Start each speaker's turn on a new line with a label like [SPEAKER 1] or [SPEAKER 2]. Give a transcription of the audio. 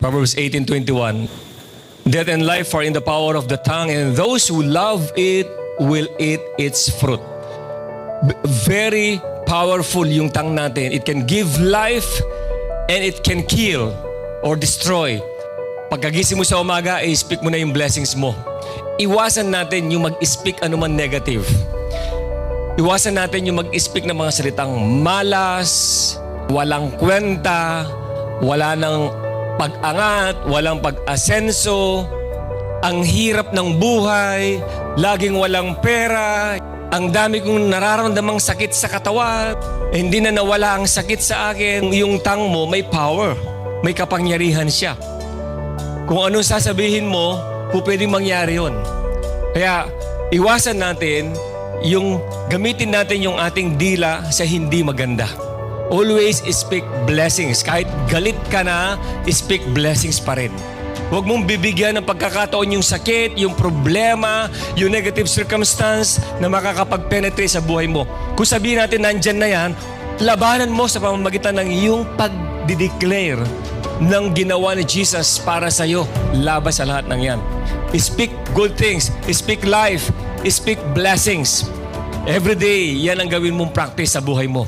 [SPEAKER 1] Proverbs 18:21. Death and life are in the power of the tongue, and those who love it will eat its fruit. Very powerful yung tongue natin. It can give life and it can kill or destroy. Pagkagising mo sa umaga, i-speak mo na yung blessings mo. Iwasan natin yung mag-speak anuman negative. Iwasan natin yung mag-speak ng mga salitang malas, walang kwenta, wala nang pag-angat, walang pag-asenso, ang hirap ng buhay, laging walang pera, ang dami kong nararamdamang sakit sa katawan, hindi na nawala ang sakit sa akin. Yung tongue mo may power, may kapangyarihan siya. Kung anong sasabihin mo, pwedeng mangyari yun. Kaya iwasan natin yung gamitin natin yung ating dila sa hindi maganda. Always speak blessings. Kahit galit ka na, speak blessings pa rin. Huwag mong bibigyan ng pagkakataon yung sakit, yung problema, yung negative circumstance na makakapag-penetrate sa buhay mo. Kung sabihin natin nandyan na yan, labanan mo sa pamamagitan ng iyong pag-declare ng ginawa ni Jesus para sa iyo. Laban sa lahat ng yan. Speak good things. Speak life. Speak blessings. Every day, yan ang gawin mong practice sa buhay mo.